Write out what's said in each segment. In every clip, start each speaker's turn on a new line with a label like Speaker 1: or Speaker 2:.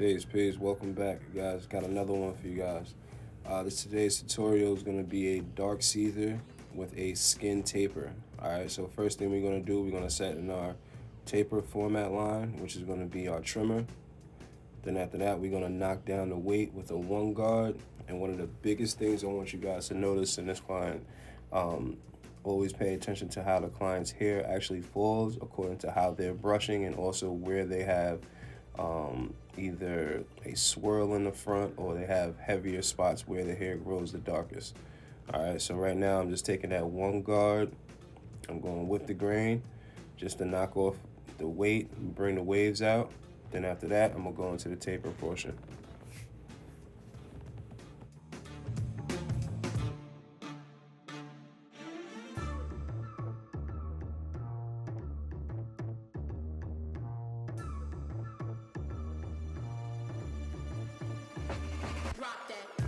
Speaker 1: Peace. Welcome back, guys. Got another one for you guys. Today's tutorial is going to be a dark seether with a skin taper. Alright, so first thing we're going to do, we're going to set in our taper format line, which is going to be our trimmer. Then after that, we're going to knock down the weight with a 1 guard. And one of the biggest things I want you guys to notice in this client, always pay attention to how the client's hair actually falls according to how they're brushing and also where they have either a swirl in the front or they have heavier spots where the hair grows the darkest. Alright, so right now I'm just taking that 1 guard. I'm going with the grain just to knock off the weight and bring the waves out. Then after that, I'm going to go into the taper portion.
Speaker 2: Drop that.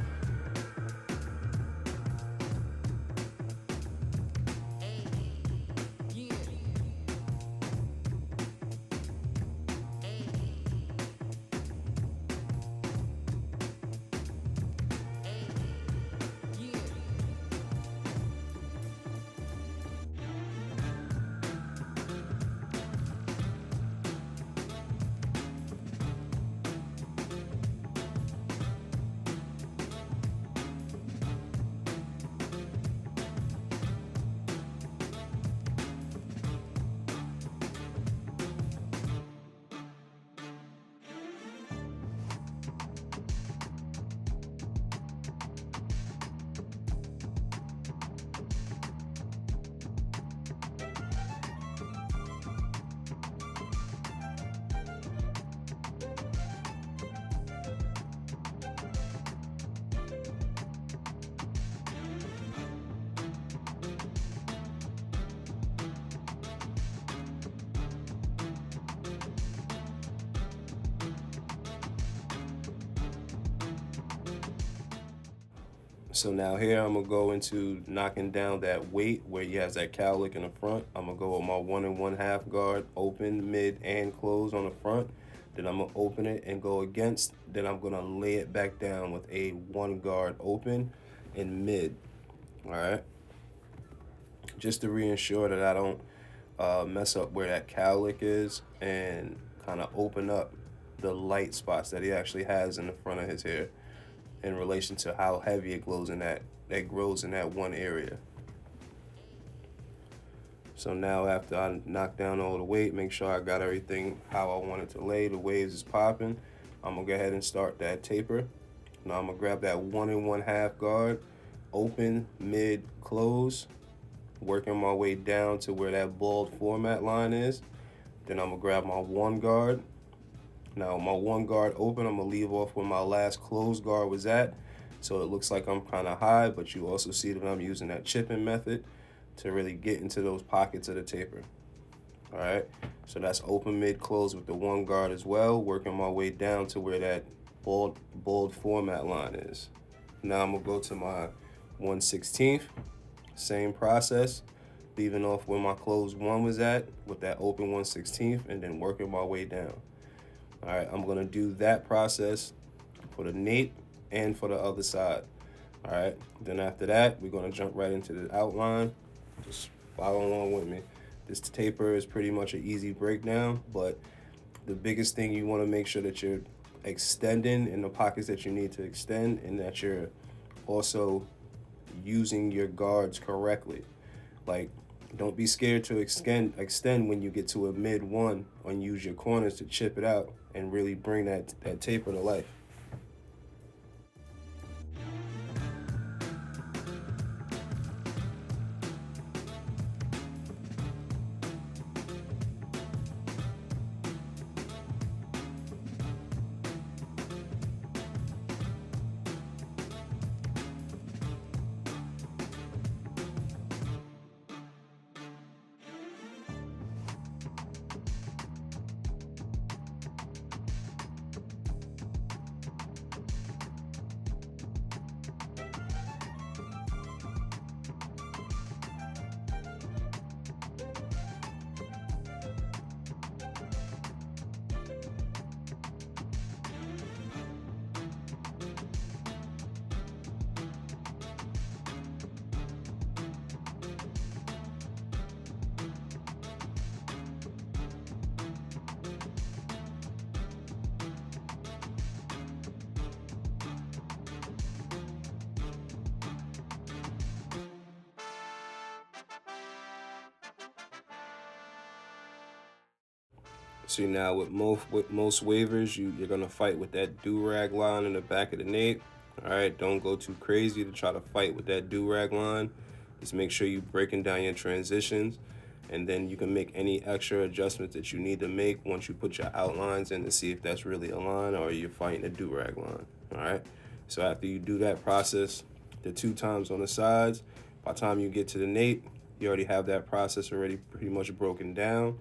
Speaker 2: Hey, yeah. Hey, yeah.
Speaker 1: So now here I'm gonna go into knocking down that weight where he has that cowlick in the front. I'm gonna go with my 1 1/2 guard, open, mid, and close on the front. Then I'm gonna open it and go against. Then I'm gonna lay it back down with a 1 guard open and mid. All right, just to reassure that I don't mess up where that cowlick is and kind of open up the light spots that he actually has in the front of his hair in relation to how heavy it grows in that one area. So now after I knock down all the weight, make sure I got everything how I want it to lay, the waves is popping, I'm gonna go ahead and start that taper. Now I'm gonna grab that 1 1/2 guard, open, mid, close, working my way down to where that bald format line is. Then I'm gonna grab my 1 guard. Now my 1 guard open, I'm gonna leave off where my last closed guard was at. So it looks like I'm kind of high, but you also see that I'm using that chipping method to really get into those pockets of the taper. All right, so that's open, mid, close with the 1 guard as well, working my way down to where that bald format line is. Now I'm gonna go to my 1/16, same process, leaving off where my closed one was at with that open 1/16 and then working my way down. All right, I'm gonna do that process for the nape and for the other side. All right, then after that, we're gonna jump right into the outline. Just follow along with me. This taper is pretty much an easy breakdown, but the biggest thing you wanna make sure that you're extending in the pockets that you need to extend and that you're also using your guards correctly. Like, don't be scared to extend when you get to a mid one and use your corners to chip it out and really bring that taper to life. See now with most waivers, you're gonna fight with that do-rag line in the back of the nape. All right, don't go too crazy to try to fight with that do-rag line. Just make sure you're breaking down your transitions, and then you can make any extra adjustments that you need to make once you put your outlines in to see if that's really a line or you're fighting a do-rag line. All right, so after you do that process, the 2 times on the sides, by the time you get to the nape, you already have that process already pretty much broken down,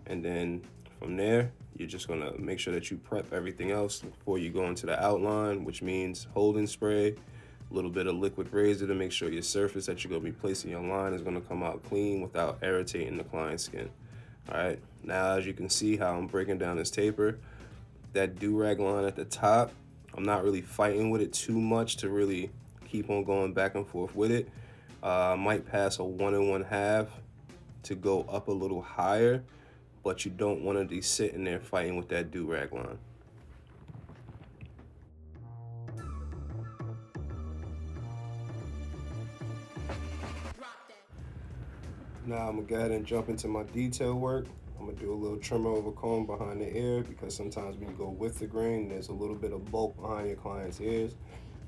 Speaker 1: and then from there, you're just gonna make sure that you prep everything else before you go into the outline, which means holding spray, a little bit of liquid razor to make sure your surface that you're gonna be placing your line is gonna come out clean without irritating the client's skin. All right, now as you can see how I'm breaking down this taper, that do-rag line at the top, I'm not really fighting with it too much to really keep on going back and forth with it. I might pass a 1 1/2 to go up a little higher, but you don't want to be sitting there fighting with that do-rag line.
Speaker 2: Drop that.
Speaker 1: Now I'm gonna go ahead and jump into my detail work. I'm gonna do a little trimmer over comb behind the ear because sometimes when you go with the grain, there's a little bit of bulk behind your client's ears.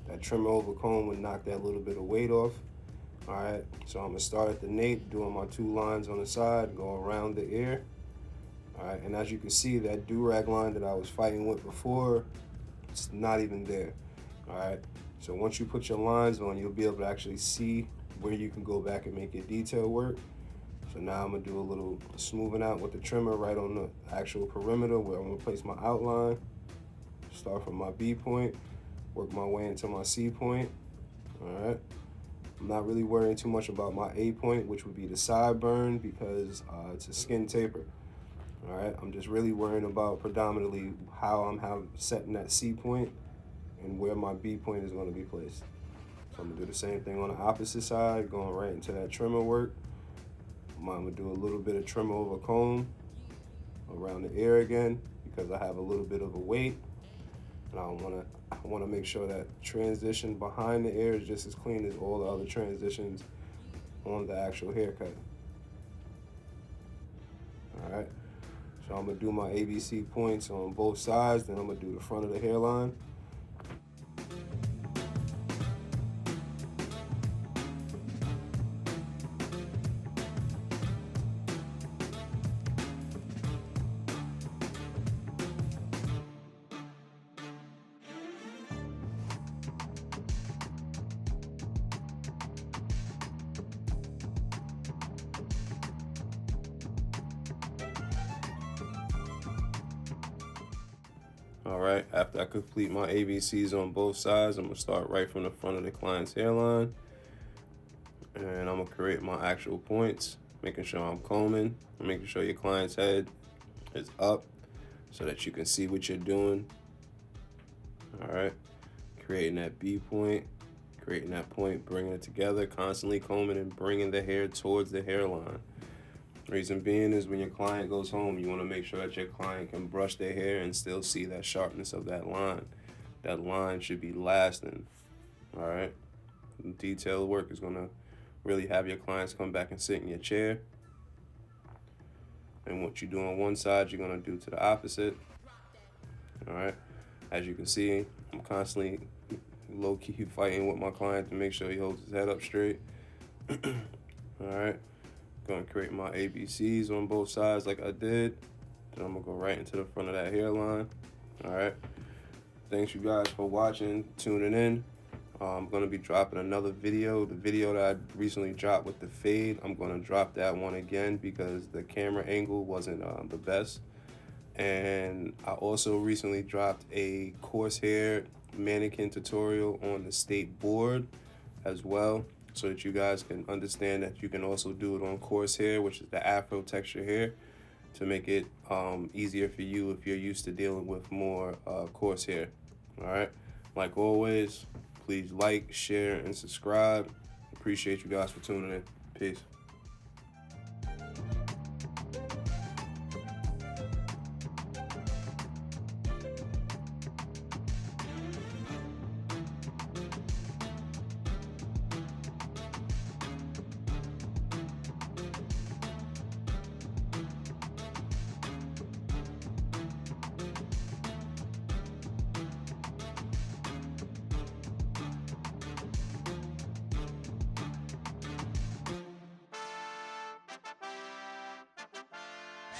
Speaker 1: That trimmer over comb would knock that little bit of weight off. All right, so I'm gonna start at the nape, doing my 2 lines on the side, go around the ear. All right, and as you can see, that do-rag line that I was fighting with before, it's not even there. All right, so once you put your lines on, you'll be able to actually see where you can go back and make your detail work. So now I'm gonna do a little smoothing out with the trimmer right on the actual perimeter where I'm gonna place my outline. Start from my B point, work my way into my C point. All right, I'm not really worrying too much about my A point, which would be the sideburn, because it's a skin taper. All right, I'm just really worrying about predominantly how I'm setting that C point and where my B point is gonna be placed. So I'm gonna do the same thing on the opposite side, going right into that trimmer work. I'm gonna do a little bit of trimmer over comb around the ear again because I have a little bit of a weight. And I wanna make sure that transition behind the ear is just as clean as all the other transitions on the actual haircut. All right, so I'm gonna do my ABC points on both sides, then I'm gonna do the front of the hairline. All right, after I complete my ABCs on both sides, I'm gonna start right from the front of the client's hairline. And I'm gonna create my actual points, making sure I'm combing, making sure your client's head is up so that you can see what you're doing. All right, creating that B point, creating that point, bringing it together, constantly combing and bringing the hair towards the hairline. Reason being is when your client goes home, you want to make sure that your client can brush their hair and still see that sharpness of that line. That line should be lasting. All right, detailed work is gonna really have your clients come back and sit in your chair. And what you do on one side, you're gonna do to the opposite. All right, as you can see, I'm constantly low-key fighting with my client to make sure he holds his head up straight. All right, gonna create my ABCs on both sides like I did. Then I'm gonna go right into the front of that hairline. All right, thanks you guys for watching, tuning in. I'm gonna be dropping another video. The video that I recently dropped with the fade, I'm gonna drop that one again because the camera angle wasn't the best. And I also recently dropped a coarse hair mannequin tutorial on the state board as well, so that you guys can understand that you can also do it on coarse hair, which is the afro texture hair, to make it easier for you if you're used to dealing with more coarse hair. All right, like always, please like, share, and subscribe. Appreciate you guys for tuning in. Peace.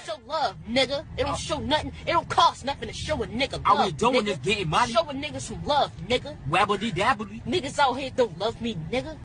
Speaker 2: Show love, nigga. It don't show nothing. It don't cost nothing to show a nigga love.
Speaker 3: All we doing
Speaker 2: nigga.
Speaker 3: is getting money.
Speaker 2: Show a nigga some love, nigga.
Speaker 3: Wabbly dabbly.
Speaker 2: Niggas out here don't love me, nigga.